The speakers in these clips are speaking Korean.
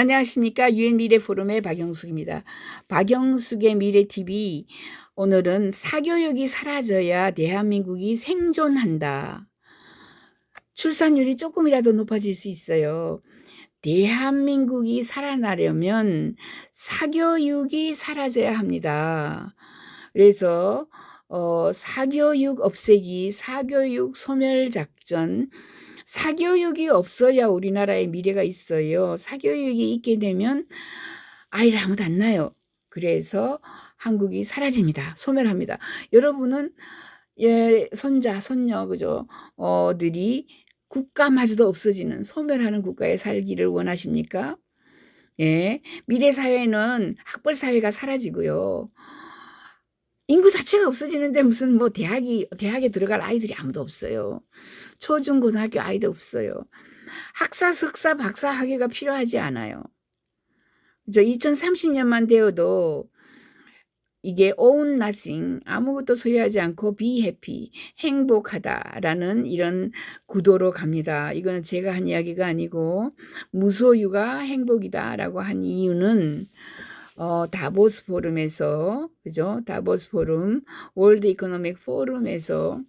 안녕하십니까. 유엔 미래 포럼의 박영숙입니다. 박영숙의 미래 TV. 오늘은 사교육이 사라져야 대한민국이 생존한다. 출산율이 조금이라도 높아질 수 있어요. 대한민국이 살아나려면 사교육이 사라져야 합니다. 그래서 사교육 없애기, 사교육 소멸 작전, 사교육이 없어야 우리나라의 미래가 있어요. 사교육이 있게 되면 아이를 아무도 안 낳아요. 그래서 한국이 사라집니다. 소멸합니다. 여러분은 손자, 손녀, 그죠? 들이 국가마저도 없어지는 소멸하는 국가에 살기를 원하십니까? 예. 미래 사회는 학벌 사회가 사라지고요. 인구 자체가 없어지는데 무슨 뭐 대학에 들어갈 아이들이 아무도 없어요. 초중 고등학교 아이도 없어요. 학사, 석사, 박사 학위가 필요하지 않아요. 그죠? 2030년만 되어도 이게 own nothing, 아무것도 소유하지 않고 be happy, 행복하다라는 이런 구도로 갑니다. 이거는 제가 한 이야기가 아니고 무소유가 행복이다라고 한 이유는 다보스 포럼에서, 그죠? 다보스 포럼, 월드 이코노믹 포럼에서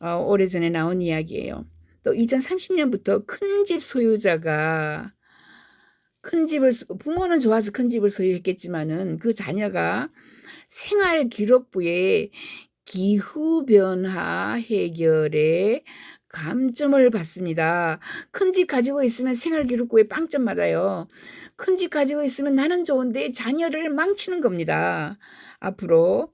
오래전에 나온 이야기예요. 또 2030년부터 큰 집 소유자가 부모는 좋아서 큰 집을 소유했겠지만은 그 자녀가 생활기록부에 기후변화 해결에 감점을 받습니다. 큰 집 가지고 있으면 생활기록부에 빵점 받아요. 큰 집 가지고 있으면 나는 좋은데 자녀를 망치는 겁니다. 앞으로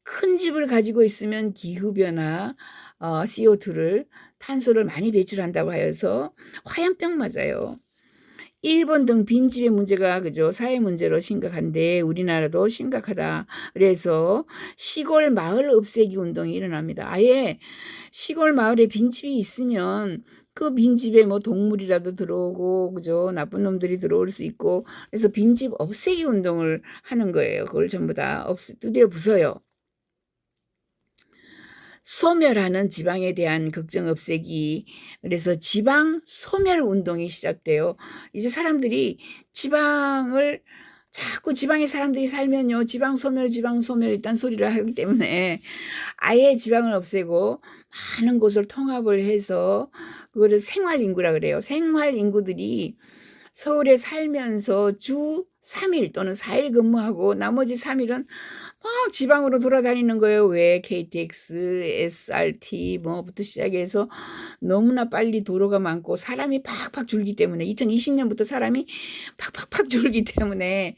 큰 집을 가지고 있으면 기후변화, CO2를, 탄소를 많이 배출한다고 하여서 화염병 맞아요. 일본 등 빈집의 문제가 그죠? 사회 문제로 심각한데 우리나라도 심각하다. 그래서 시골 마을 없애기 운동이 일어납니다. 아예 시골 마을에 빈집이 있으면 그 빈집에 뭐 동물이라도 들어오고 그죠? 나쁜 놈들이 들어올 수 있고 그래서 빈집 없애기 운동을 하는 거예요. 그걸 전부 다 두드려 부숴요. 소멸하는 지방에 대한 걱정 없애기. 그래서 지방 소멸 운동이 시작돼요. 이제 사람들이 자꾸 지방에 사람들이 살면요. 지방 소멸 일단 소리를 하기 때문에 아예 지방을 없애고 많은 곳을 통합을 해서 그거를 생활 인구라 그래요. 생활 인구들이 서울에 살면서 주 3일 또는 4일 근무하고 나머지 3일은 막 지방으로 돌아다니는 거예요. 왜 KTX, SRT 뭐부터 시작해서 너무나 빨리 도로가 많고 사람이 팍팍 줄기 때문에 2020년부터 사람이 팍팍팍 줄기 때문에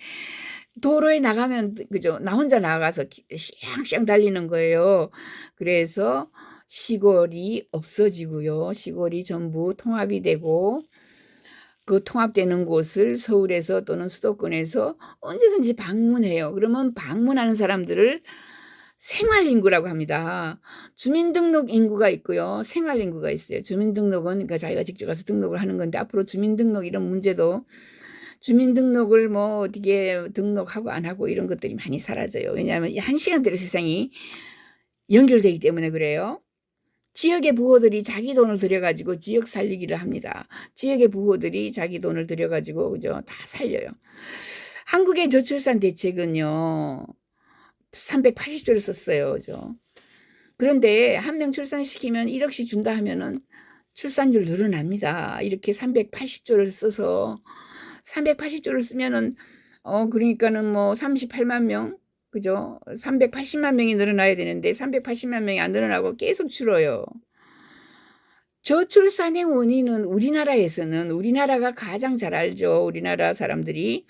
도로에 나가면 그죠? 나 혼자 나가서 샹샹 달리는 거예요. 그래서 시골이 없어지고요. 시골이 전부 통합이 되고 그 통합되는 곳을 서울에서 또는 수도권에서 언제든지 방문해요. 그러면 방문하는 사람들을 생활인구라고 합니다. 주민등록 인구가 있고요. 생활인구가 있어요. 주민등록은 그러니까 자기가 직접 가서 등록을 하는 건데 앞으로 주민등록 이런 문제도 주민등록을 뭐 어떻게 등록하고 안 하고 이런 것들이 많이 사라져요. 왜냐하면 한 시간대로 세상이 연결되기 때문에 그래요. 지역의 부호들이 자기 돈을 들여가지고 지역 살리기를 합니다. 지역의 부호들이 자기 돈을 들여가지고 그죠? 다 살려요. 한국의 저출산 대책은요. 380조를 썼어요. 그죠? 그런데 한 명 출산시키면 1억씩 준다 하면은 출산율 늘어납니다. 이렇게 380조를 써서 380조를 쓰면은 그러니까는 뭐 38만 명 그죠? 380만 명이 늘어나야 되는데 380만 명이 안 늘어나고 계속 줄어요. 저출산의 원인은 우리나라가 가장 잘 알죠. 우리나라 사람들이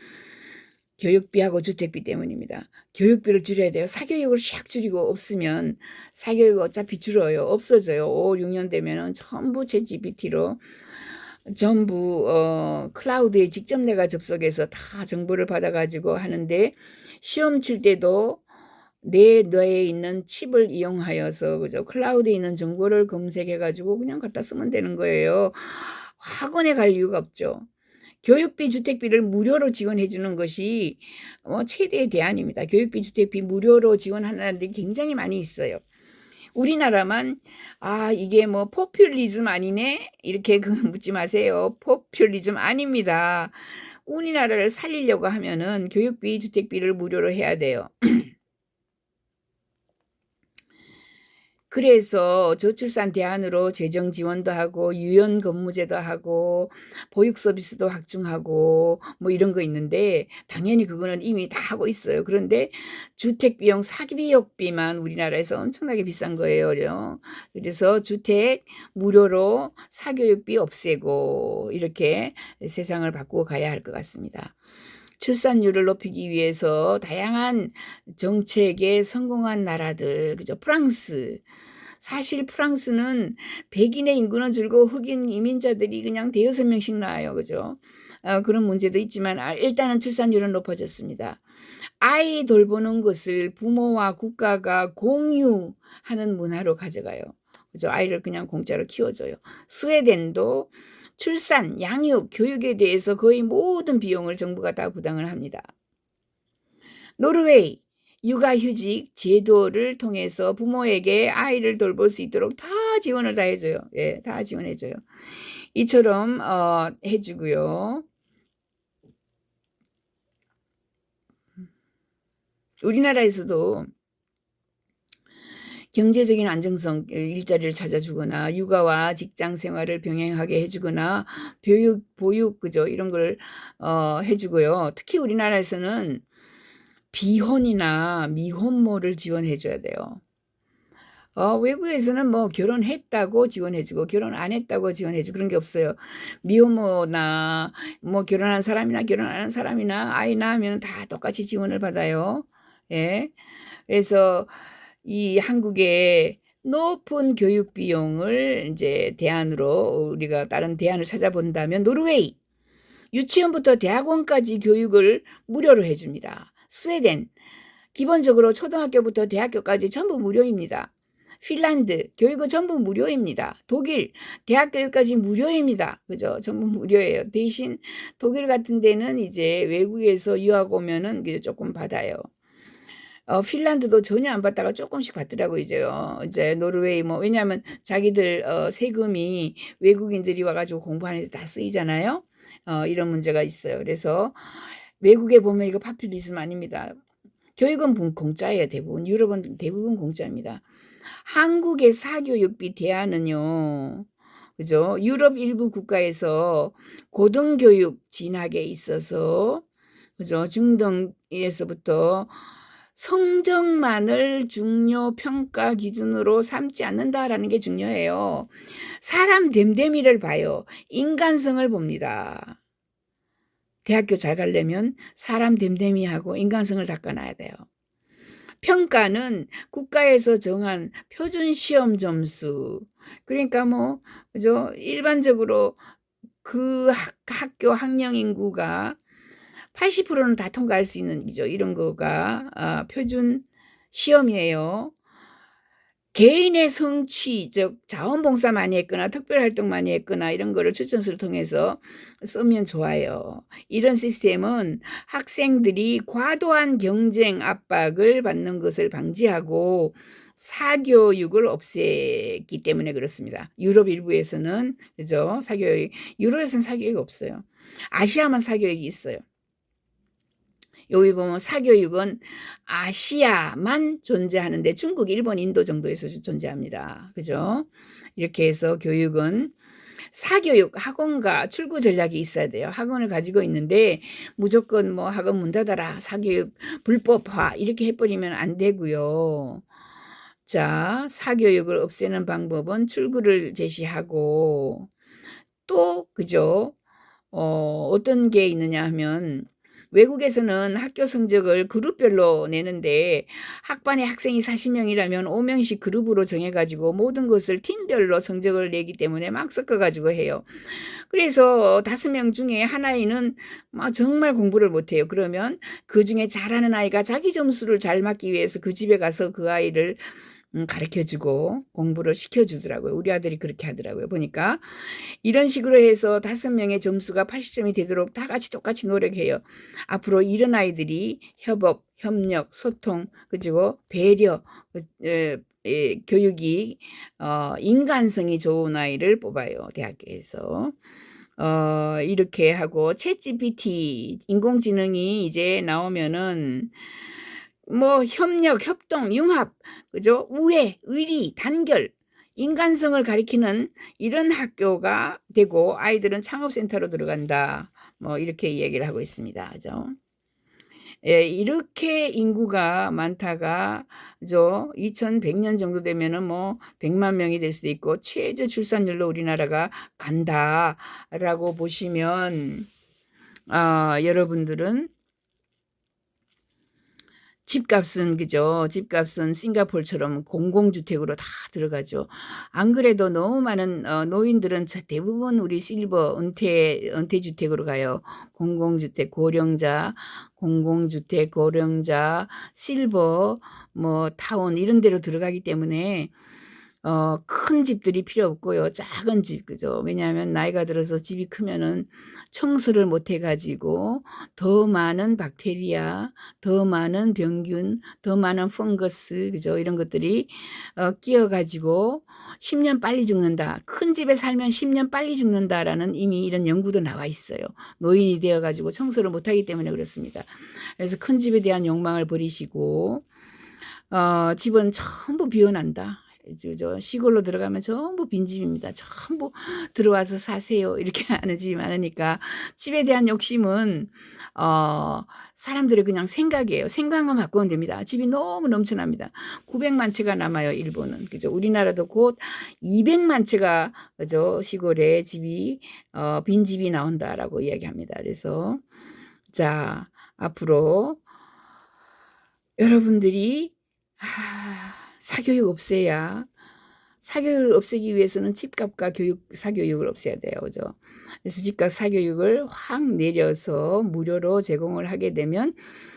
교육비하고 주택비 때문입니다. 교육비를 줄여야 돼요. 사교육을 샥 줄이고 없으면 사교육 어차피 줄어요. 없어져요. 5, 6년 되면은 전부 챗GPT로 전부 클라우드에 직접 내가 접속해서 다 정보를 받아가지고 하는데 시험 칠 때도 내 뇌에 있는 칩을 이용하여서 그죠 클라우드에 있는 정보를 검색해가지고 그냥 갖다 쓰면 되는 거예요. 학원에 갈 이유가 없죠. 교육비, 주택비를 무료로 지원해 주는 것이 최대의 대안입니다. 교육비, 주택비 무료로 지원하는 나라들이 굉장히 많이 있어요. 우리나라만 이게 뭐 포퓰리즘 아니네? 이렇게 묻지 마세요. 포퓰리즘 아닙니다. 우리나라를 살리려고 하면은 교육비, 주택비를 무료로 해야 돼요. 그래서 저출산 대안으로 재정 지원도 하고 유연 근무제도 하고 보육 서비스도 확충하고 뭐 이런 거 있는데 당연히 그거는 이미 다 하고 있어요. 그런데 주택 비용 사교육비만 우리나라에서 엄청나게 비싼 거예요. 그래서 주택 무료로 사교육비 없애고 이렇게 세상을 바꾸어 가야 할 것 같습니다. 출산율을 높이기 위해서 다양한 정책에 성공한 나라들, 그죠? 프랑스. 사실 프랑스는 백인의 인구는 줄고 흑인 이민자들이 그냥 대여섯 명씩 나와요. 그죠? 그런 문제도 있지만 일단은 출산율은 높아졌습니다. 아이 돌보는 것을 부모와 국가가 공유하는 문화로 가져가요. 그죠? 아이를 그냥 공짜로 키워줘요. 스웨덴도 출산, 양육, 교육에 대해서 거의 모든 비용을 정부가 다 부담을 합니다. 노르웨이, 육아휴직 제도를 통해서 부모에게 아이를 돌볼 수 있도록 다 지원을 다 해줘요. 예, 다 지원해줘요. 이처럼 해주고요. 우리나라에서도 경제적인 안정성, 일자리를 찾아주거나 육아와 직장 생활을 병행하게 해주거나 보육, 그죠? 이런 걸 해주고요. 특히 우리나라에서는 비혼이나 미혼모를 지원해줘야 돼요. 외국에서는 뭐 결혼했다고 지원해주고 결혼 안 했다고 지원해주고 그런 게 없어요. 미혼모나 뭐 결혼한 사람이나 결혼 안 한 사람이나 아이 낳으면 다 똑같이 지원을 받아요. 예. 그래서 이 한국의 높은 교육 비용을 이제 대안으로 우리가 다른 대안을 찾아본다면 노르웨이 유치원부터 대학원까지 교육을 무료로 해줍니다. 스웨덴 기본적으로 초등학교부터 대학교까지 전부 무료입니다. 핀란드 교육은 전부 무료입니다. 독일 대학 교육까지 무료입니다. 그죠? 전부 무료예요. 대신 독일 같은 데는 이제 외국에서 유학 오면은 조금 받아요. 핀란드도 전혀 안 받다가 조금씩 받더라고요, 이제 노르웨이 왜냐하면 자기들 세금이 외국인들이 와가지고 공부하는 데 다 쓰이잖아요. 이런 문제가 있어요. 그래서 외국에 보면 이거 파퓰리즘 아닙니다. 교육은 공짜예요, 대부분. 유럽은 대부분 공짜입니다. 한국의 사교육비 대안은요, 그죠? 유럽 일부 국가에서 고등교육 진학에 있어서, 그죠? 중등에서부터 성적만을 중요 평가 기준으로 삼지 않는다라는 게 중요해요. 사람 됨됨이를 봐요. 인간성을 봅니다. 대학교 잘 가려면 사람 됨됨이하고 인간성을 닦아놔야 돼요. 평가는 국가에서 정한 표준 시험 점수. 그러니까 그죠? 일반적으로 그 학교 학령 인구가 80%는 다 통과할 수 있는 거죠. 이런 거가 표준 시험이에요. 개인의 성취, 즉 자원봉사 많이 했거나 특별활동 많이 했거나 이런 거를 추천서를 통해서 쓰면 좋아요. 이런 시스템은 학생들이 과도한 경쟁 압박을 받는 것을 방지하고 사교육을 없애기 때문에 그렇습니다. 유럽 일부에서는 그죠? 유럽에서는 사교육이 없어요. 아시아만 사교육이 있어요. 여기 보면 사교육은 아시아만 존재하는데 중국, 일본, 인도 정도에서 존재합니다. 그죠? 이렇게 해서 교육은 사교육 학원과 출구 전략이 있어야 돼요. 학원을 가지고 있는데 무조건 학원 문 닫아라, 사교육 불법화 이렇게 해버리면 안 되고요. 자, 사교육을 없애는 방법은 출구를 제시하고 또 그죠? 어떤 게 있느냐 하면 외국에서는 학교 성적을 그룹별로 내는데 학반에 학생이 40명이라면 5명씩 그룹으로 정해가지고 모든 것을 팀별로 성적을 내기 때문에 막 섞어가지고 해요. 그래서 5명 중에 하나이는 정말 공부를 못해요. 그러면 그 중에 잘하는 아이가 자기 점수를 잘 맞기 위해서 그 집에 가서 그 아이를 가르쳐주고 공부를 시켜주더라고요. 우리 아들이 그렇게 하더라고요. 보니까 이런 식으로 해서 5명의 점수가 80점이 되도록 다 같이 똑같이 노력해요. 앞으로 이런 아이들이 협업, 협력, 소통, 그리고 배려, 교육이 인간성이 좋은 아이를 뽑아요. 대학교에서. 이렇게 하고 챗GPT 인공지능이 이제 나오면은 뭐 협력, 협동, 융합, 그죠? 우애, 의리, 단결, 인간성을 가리키는 이런 학교가 되고 아이들은 창업센터로 들어간다. 뭐 이렇게 얘기를 하고 있습니다. 그죠? 예, 이렇게 인구가 많다가 2100년 정도 되면은 뭐 100만 명이 될 수도 있고 최저 출산율로 우리나라가 간다라고 보시면 여러분들은 집값은 그죠? 집값은 싱가포르처럼 공공주택으로 다 들어가죠. 안 그래도 너무 많은 노인들은 대부분 우리 실버 은퇴주택으로 가요. 공공주택 고령자, 공공주택 고령자, 실버 뭐 타운 이런 데로 들어가기 때문에 큰 집들이 필요 없고요. 작은 집, 그죠? 왜냐하면 나이가 들어서 집이 크면은 청소를 못 해가지고 더 많은 박테리아, 더 많은 병균, 더 많은 펑거스, 그죠? 이런 것들이 끼어가지고 10년 빨리 죽는다. 큰 집에 살면 10년 빨리 죽는다라는 이미 이런 연구도 나와 있어요. 노인이 되어가지고 청소를 못하기 때문에 그렇습니다. 그래서 큰 집에 대한 욕망을 버리시고 집은 전부 비워난다. 시골로 들어가면 전부 빈집입니다. 전부 들어와서 사세요. 이렇게 하는 집이 많으니까 집에 대한 욕심은 사람들의 그냥 생각이에요. 생각만 바꾸면 됩니다. 집이 너무 넘쳐납니다. 900만 채가 남아요. 일본은. 그죠? 우리나라도 곧 200만 채가 그죠? 시골에 집이 빈집이 나온다라고 이야기합니다. 그래서 자, 앞으로 여러분들이 사교육 없애야 사교육을 없애기 위해서는 집값과 사교육을 없애야 돼요. 그죠? 그래서 집값 사교육을 확 내려서 무료로 제공을 하게 되면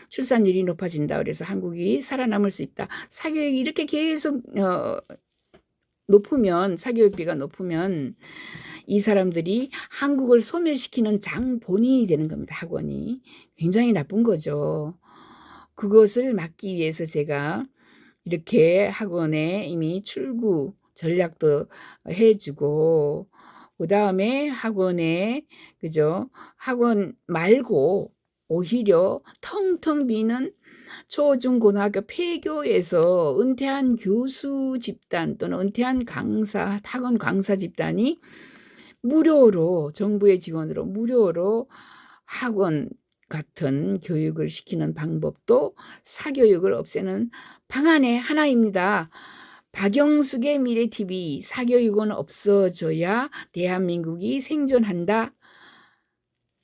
출산율이 높아진다. 그래서 한국이 살아남을 수 있다. 사교육이 이렇게 계속 높으면 사교육비가 높으면 이 사람들이 한국을 소멸시키는 장본인이 되는 겁니다. 학원이. 굉장히 나쁜 거죠. 그것을 막기 위해서 제가 이렇게 학원에 이미 출구 전략도 해주고 그 다음에 학원에 그죠? 학원 말고 오히려 텅텅 비는 초중고등학교 폐교에서 은퇴한 교수 집단 또는 은퇴한 강사, 학원 강사 집단이 무료로 정부의 지원으로 무료로 학원 같은 교육을 시키는 방법도 사교육을 없애는 방안의 하나입니다. 박영숙의 미래TV 사교육은 없어져야 대한민국이 생존한다.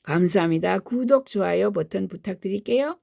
감사합니다. 구독, 좋아요 버튼 부탁드릴게요.